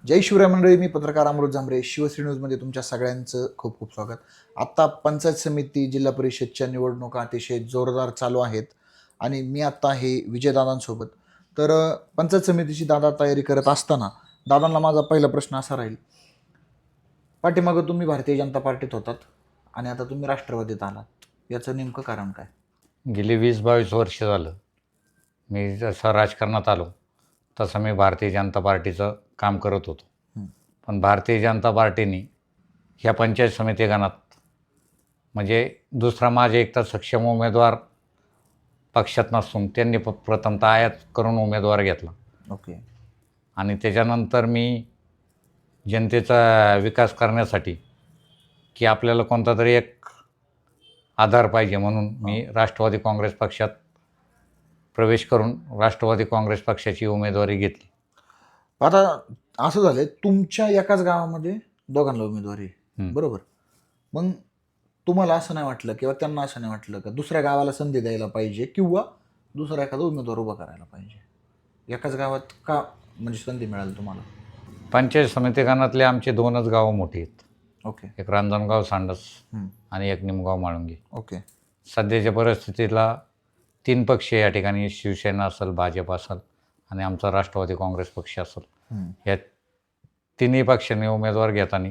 जय शिवराय मंडळी. मी पत्रकार अमृत जांभरे. शिवश्री न्यूजमध्ये तुमच्या सगळ्यांचं खूप खूप स्वागत. आत्ता पंचायत समिती जिल्हा परिषदच्या निवडणुका अतिशय जोरदार चालू आहेत आणि मी आत्ता आहे विजयदादांसोबत. तर पंचायत समितीची दादा तयारी करत असताना दादांना माझा पहिला प्रश्न असा राहील, पाठीमागं तुम्ही भारतीय जनता पार्टीत होतात आणि आता तुम्ही राष्ट्रवादीत आलात, याचं नेमकं कारण काय? गेली 20-22 वर्ष झालं मी जसं राजकारणात आलो तसं मी भारतीय जनता पार्टीचं काम करत होतो. पण भारतीय जनता पार्टीने ह्या पंचायत समिती गणात म्हणजे दुसरा माझे एकतर सक्षम उमेदवार पक्षात नसून त्यांनी प्रथमतः आयात करून उमेदवार घेतला ओके. आणि त्याच्यानंतर मी जनतेचा विकास करण्यासाठी की आपल्याला कोणता तरी एक आधार पाहिजे म्हणून मी राष्ट्रवादी काँग्रेस पक्षात प्रवेश करून राष्ट्रवादी काँग्रेस पक्षाची उमेदवारी घेतली. आता असं झालंय, तुमच्या एकाच गावामध्ये दोघांना उमेदवारी आहे, बरोबर? मग तुम्हाला असं नाही वाटलं किंवा त्यांना असं नाही वाटलं का दुसऱ्या गावाला संधी द्यायला पाहिजे किंवा दुसरा एखादा उमेदवार उभा करायला पाहिजे? एकाच गावात का म्हणजे संधी मिळाली तुम्हाला? पंचायत समिती गणातले आमचे दोनच गावं मोठी आहेत. ओके. एक रांजणगाव सांडस आणि एक निमगाव माळुंगी. ओके. सध्याच्या परिस्थितीला 3 पक्ष या ठिकाणी, शिवसेना असेल, भाजप असेल आणि आमचा राष्ट्रवादी काँग्रेस पक्ष असेल, या तिन्ही पक्षांनी उमेदवार घेताना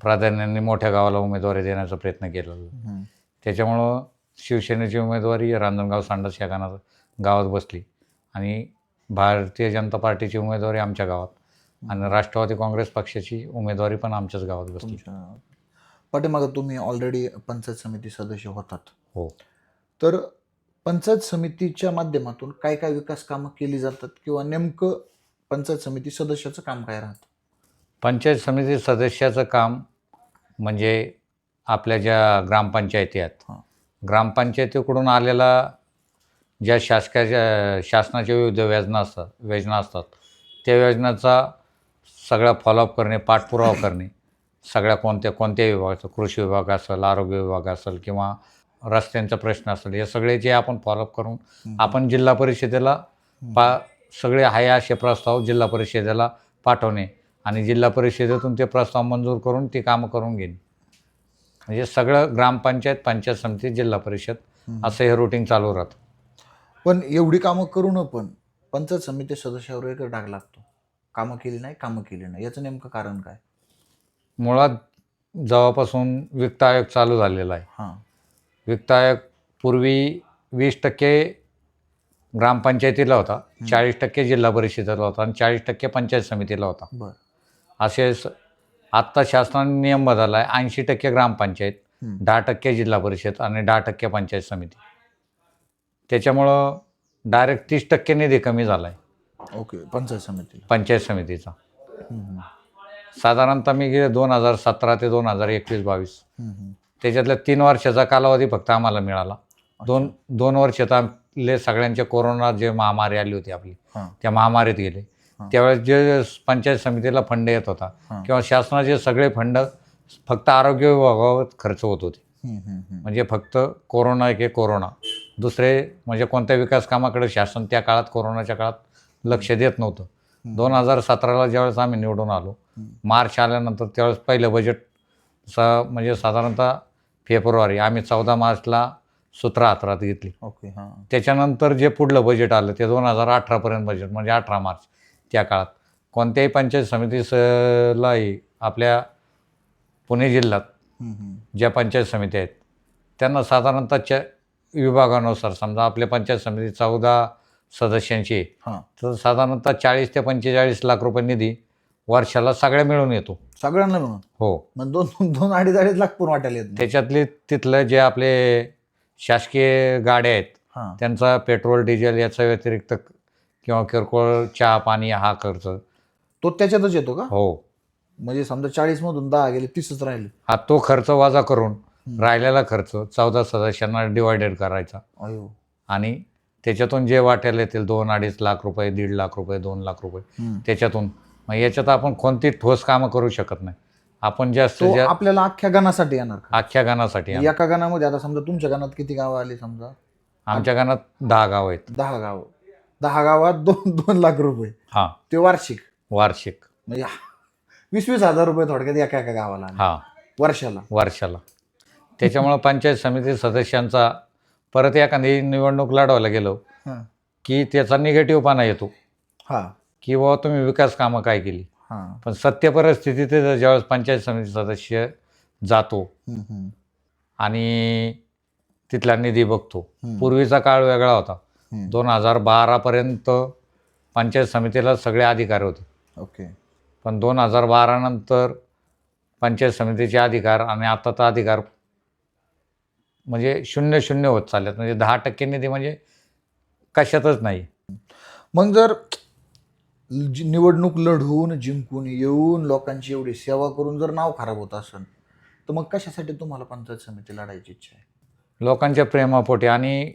प्राधान्याने मोठ्या गावाला उमेदवारी देण्याचा प्रयत्न केलेला. त्याच्यामुळं शिवसेनेची उमेदवारी रांजणगाव सांडस या गावात बसली आणि भारतीय जनता पार्टीची उमेदवारी आमच्या गावात आणि राष्ट्रवादी काँग्रेस पक्षाची उमेदवारी पण आमच्याच गावात बसली. पाठीमागं तुम्ही ऑलरेडी पंचायत समिती सदस्य होतात. हो. तर पंचायत समितीच्या माध्यमातून काय काय विकास कामं केली जातात किंवा नेमकं पंचायत समिती सदस्याचं काम काय राहतं? पंचायत समिती सदस्याचं काम म्हणजे आपल्या ज्या ग्रामपंचायती आहेत, ग्रामपंचायतीकडून आलेला ज्या शासनाच्या विविध योजना असतात त्या योजनाचा सगळा फॉलोअप करणे, पाठपुरावा करणे, सगळ्या कोणत्या विभागाचं, कृषी विभाग असेल, आरोग्य विभाग असेल किंवा रस्त्यांचा प्रश्न असेल, हे सगळे जे आपण फॉलोअप करून आपण जिल्हा परिषदेला सगळे आहे असे प्रस्ताव जिल्हा परिषदेला पाठवणे आणि जिल्हा परिषदेतून ते प्रस्ताव मंजूर करून ती कामं करून घेणे. म्हणजे सगळं ग्रामपंचायत, पंचायत समिती, जिल्हा परिषद असं हे रुटीन चालू राहतं. पण एवढी कामं करून पण पंचायत समिती सदस्यावर एक डाग लागतो, कामं केली नाही, याचं नेमकं कारण काय? मुळात जेव्हापासून वित्त आयोग चालू झालेला आहे, वित्त आयोग पूर्वी 20% ग्रामपंचायतीला होता, 40% जिल्हा परिषदेला होता आणि 40% पंचायत समितीला होता. बरं. असे आत्ता शासनाने नियम बदलला आहे, 80% ग्रामपंचायत, 10% जिल्हा परिषद आणि 10% पंचायत समिती. त्याच्यामुळं डायरेक्ट 30% निधी कमी झाला आहे. ओके. पंचायत समितीचा. साधारणतः मी गेले 2017 ते 2021-22 त्याच्यातल्या 3 वर्षाचा कालावधी फक्त आम्हाला मिळाला. दोन वर्षात आपले सगळ्यांच्या कोरोना जे महामारी आली होती आपली, त्या महामारीत गेले. त्यावेळेस जे पंचायत समितीला फंड येत होता किंवा शासनाचे सगळे फंड फक्त आरोग्य विभागावर खर्च होत होते. म्हणजे फक्त कोरोना, दुसरे म्हणजे कोणत्या विकास कामाकडे शासन त्या काळात, कोरोनाच्या काळात लक्ष देत नव्हतं. 2017ला ज्यावेळेस आम्ही निवडून आलो, मार्च आल्यानंतर त्यावेळेस पहिलं बजेट म्हणजे साधारणतः फेब्रुवारी, आम्ही 14 मार्चला सूत्र हातात घेतली. ओके. त्याच्यानंतर जे पुढलं बजेट आलं ते 2018पर्यंत बजेट, म्हणजे 18 मार्च. त्या काळात कोणत्याही पंचायत समितीलाही आपल्या पुणे जिल्ह्यात ज्या पंचायत समिती आहेत त्यांना साधारणतः विभागानुसार, समजा आपल्या पंचायत समिती 14 सदस्यांची तर साधारणतः 40 ते 45 लाख रुपये निधी वर्षाला सगळ्या मिळून येतो. सगळ्यांना मिळून? हो. मग 2-2.5 लाख पण वाटायला येत नाही. त्याच्यातले तिथलं जे आपले शासकीय गाड्या आहेत त्यांचा पेट्रोल, डिझेल याचा व्यतिरिक्त किंवा किरकोळ चहा पाणी हा खर्च तो त्याच्यातच येतो का? हो. म्हणजे समजा 40 मधून 10 गेले, 30च राहिले. हा तो खर्च वजा करून राहिलेला खर्च 14 सदस्यांना डिवायडेड करायचा आणि त्याच्यातून जे वाट्याला येतील 2-2.5 लाख रुपये, 1.5 लाख रुपये, 2 लाख रुपये त्याच्यातून. मग याच्यात आपण कोणती ठोस कामं करू शकत नाही. आपण जास्त आपल्याला अख्ख्या गणासाठी येणार का? अख्ख्या गणासाठी. एका गणामध्ये आता समजा तुमच्या गणात किती गावं आली? समजा आमच्या गणात 10 गाव आहेत. 10 गावं, 10 गावात 2 लाख रुपये. ते वार्षिक म्हणजे 20,000 रुपये थोडक्यात एका एका गावाला आले. हा वर्षाला. वर्षाला. त्याच्यामुळं पंचायत समिती सदस्यांचा परत एखादी निवडणूक लढवायला गेलो हां की त्याचा निगेटिव्हपणा येतो हां की बाबा तुम्ही विकास कामं काय केली. हां पण सत्य परिस्थितीत ज्यावेळेस पंचायत समिती सदस्य जातो आणि तिथला निधी बघतो. पूर्वीचा काळ वेगळा होता. 2012पर्यंत पंचायत समितीला सगळे अधिकार होते. ओके. पण 2012 नंतर पंचायत समितीचे अधिकार आणि आताचा अधिकार म्हणजे 0-0 होत चाललेत. म्हणजे 10% निधी म्हणजे कशातच नाही. मग जर निवडणूक लढवून जिंकून येऊन लोकांची एवढी सेवा करून जर नाव खराब होत असेल तर मग कशासाठी तुम्हाला पंचायत समिती लढायची इच्छा आहे? लोकांच्या प्रेमापोटी आणि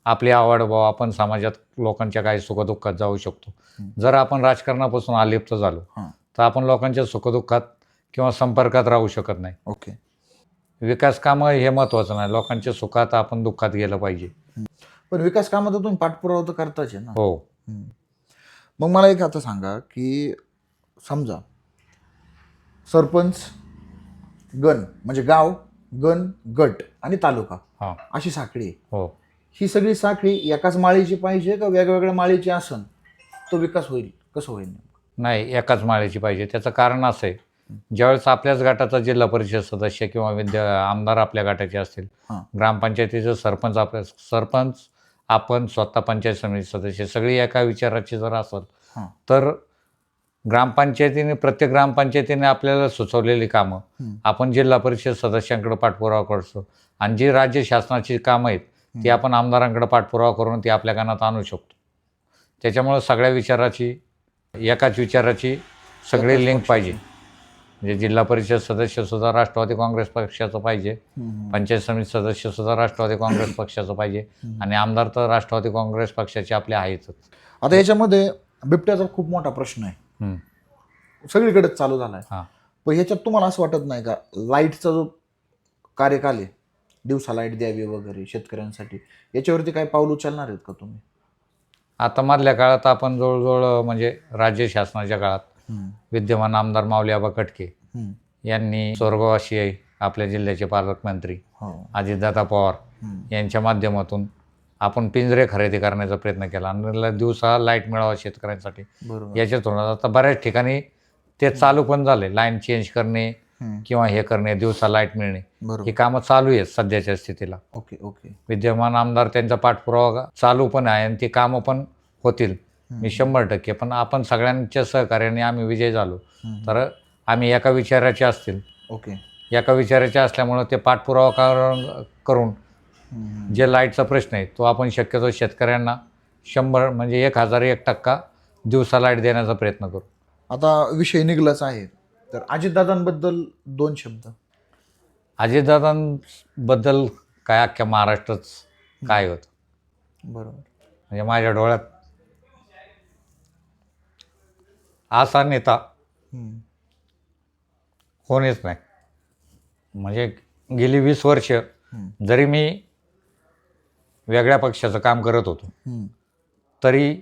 आपली आवड बाबा आपण समाजात लोकांच्या काही सुखदुःखात जाऊ शकतो. जर आपण राजकारणापासून अलिप्त झालो हां तर आपण लोकांच्या सुखदुःखात किंवा संपर्कात राहू शकत नाही. ओके. विकास कामं हे महत्त्वाचं नाही. लोकांच्या सुखात आपण दुःखात गेलं पाहिजे. पण विकास कामात तुम्ही पाठपुरावा तर करताच आहे ना. हो. मग मला एक आता सांगा की समजा सरपंच गण म्हणजे गाव गण गट आणि तालुका हां. अशी साखळी आहे. हो. ही सगळी साखळी एकाच माळीची पाहिजे का वेगवेगळ्या माळीची असन तो विकास होईल? कसं होईल? नाही, एकाच माळेची पाहिजे. त्याचं कारण असं आहे, ज्यावेळेस आपल्याच गटाचा जिल्हा परिषद सदस्य किंवा आमदार आपल्या गटाचे असतील, हां ग्रामपंचायतीचं सरपंच आपण स्वतः पंचायत समिती सदस्य सगळी एका विचाराची जर असेल हां तर प्रत्येक ग्रामपंचायतीने आपल्याला सुचवलेली कामं आपण जिल्हा परिषद सदस्यांकडे पाठपुरावा करतो आणि जी राज्य शासनाची कामं आहेत ती आपण आमदारांकडे पाठपुरावा करून ती आपल्या कानात आणू शकतो. त्याच्यामुळं सगळ्या विचाराची एकाच विचाराची सगळी लिंक पाहिजे. म्हणजे जिल्हा परिषद सदस्यसुद्धा राष्ट्रवादी काँग्रेस पक्षाचं पाहिजे, पंचायत समिती सदस्यसुद्धा राष्ट्रवादी काँग्रेस पक्षाचं पाहिजे आणि आमदार तर राष्ट्रवादी काँग्रेस पक्षाचे आपले आहेतच. आता याच्यामध्ये बिबट्याचा खूप मोठा प्रश्न आहे. सगळीकडेच चालू झाला आहे. हां. पण ह्याच्यात तुम्हाला असं वाटत नाही का लाईटचा जो कार्यकाल आहे दिवसा लाईट द्यावी वगैरे शेतकऱ्यांसाठी याच्यावरती काय पाऊल उचलणार आहेत का तुम्ही? आता मधल्या काळात आपण जवळजवळ म्हणजे राज्य शासनाच्या काळात विद्यमान आमदार माऊलीआबा कटके यांनी स्वर्गवासी आपल्या जिल्ह्याचे पालकमंत्री अजितदादा पवार यांच्या माध्यमातून आपण पिंजरे खरेदी करण्याचा प्रयत्न केला आणि दिवसा लाईट मिळावा शेतकऱ्यांसाठी. याच्यातून आता बऱ्याच ठिकाणी ते चालू पण झाले. लाईन चेंज करणे किंवा हे करणे, दिवसा लाईट मिळणे, ही कामं चालू आहेत सध्याच्या स्थितीला. Okay okay. विद्यमान आमदार त्यांचा पाठपुरावा चालू पण आहे आणि ती कामं पण होतील मी 100%. पण आपण सगळ्यांच्या सहकार्याने आम्ही विजय झालो तर आम्ही एका विचाराचे असतील. ओके. एका विचाराचे असल्यामुळं ते पाठपुरावा करून जे लाईटचा प्रश्न आहे तो आपण शक्यतो शेतकऱ्यांना 100 म्हणजे 1001% दिवसा लाईट देण्याचा प्रयत्न करू. आता विषय निघलाच आहे तर अजितदादांबद्दल 2 शब्द. अजितदादांबद्दल काय अख्ख्या महाराष्ट्रच काय होतं. बरोबर. म्हणजे माझ्या डोळ्यात असा नेता कोणीच नाही. म्हणजे गेली 20 वर्ष जरी मी वेगळ्या पक्षाचं काम करत होतो तरी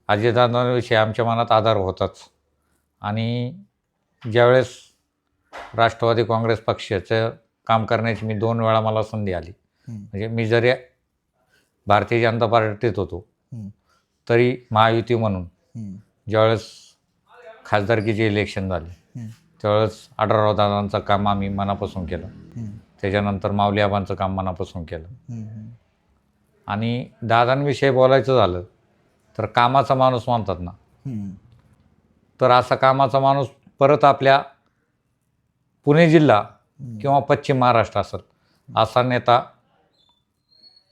अजितदादांविषयी आमच्या मनात आदर होताच. आणि ज्यावेळेस राष्ट्रवादी काँग्रेस पक्षाचं काम करण्याची मी 2 वेळा मला संधी आली. म्हणजे मी जरी भारतीय जनता पार्टीत होतो तरी महायुती म्हणून ज्यावेळेस खासदारकीचे इलेक्शन झाले त्यावेळेस आढळराव दादांचं काम आम्ही मनापासून केलं. त्याच्यानंतर माऊलीआबांचं काम मनापासून केलं. आणि दादांविषयी बोलायचं झालं तर कामाचा माणूस म्हणतात ना, तर असा कामाचा माणूस परत आपल्या पुणे जिल्हा किंवा पश्चिम महाराष्ट्र असेल असा नेता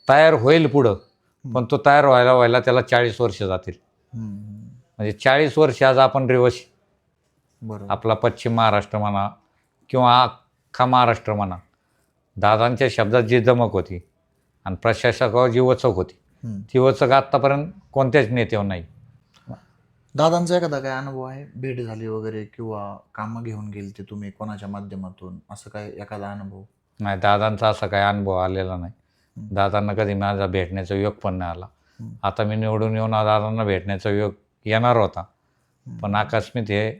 तयार होईल पुढं. पण तो तयार व्हायला त्याला 40 वर्ष जातील. म्हणजे 40 वर्ष आज आपण रिवर्स आपला पश्चिम महाराष्ट्र म्हणा किंवा अख्खा महाराष्ट्र म्हणा, दादांच्या शब्दात जी दमक होती आणि प्रशासकावर जी वचक होती ती वचक आत्तापर्यंत कोणत्याच नेत्यावर नाही. दादांचा एखादा काय अनुभव आहे, भेट झाली वगैरे किंवा कामं घेऊन गेले ते तुम्ही कोणाच्या माध्यमातून, असं काय एखादा अनुभव? नाही, दादांचा असा काही अनुभव आलेला नाही. दादांना कधी माझा भेटण्याचा योग पण नाही आला. आता मी निवडून येऊन दादांना भेटण्याचा योग येणार होता पण अकस्मात हे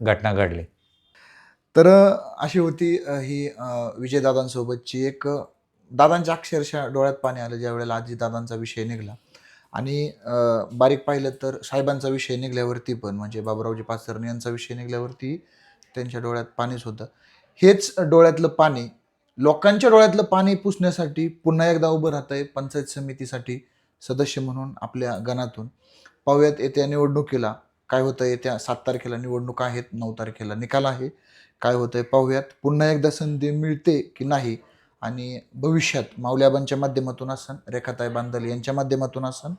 घटना घडली. तर अशी होती ही विजयदादांसोबतची एक दादांच्या अक्षरशः डोळ्यात पाणी आलं ज्यावेळेला आजीदादांचा विषय निघाला. आणि बारीक पाहिलं तर साहेबांचा विषय निघाल्यावरती पण म्हणजे बाबूरावजी पाचरणे यांचा विषय निघाल्यावरती त्यांच्या डोळ्यात पाणीच होतं. हेच डोळ्यातलं पाणी लोकांच्या डोळ्यातलं पाणी पुसण्यासाठी पुन्हा एकदा उभं राहत आहे पंचायत समितीसाठी सदस्य म्हणून आपल्या गणातून. पाहूयात येत्या निवडणुकीला काय होतं. येत्या 7 तारखेला निवडणूक आहेत, 9 तारखेला निकाल आहे. काय होतंय पाहूयात. पुन्हा एकदा संधी मिळते की नाही आणि भविष्यात माऊल्याबांच्या माध्यमातून असन, रेखाताई बांदल यांच्या माध्यमातून असन,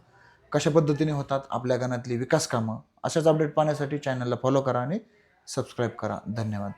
कशा पद्धतीने होतात आपल्या गणातली विकास कामं. अशाच अपडेट पाहण्यासाठी चॅनलला फॉलो करा आणि सबस्क्राईब करा. धन्यवाद.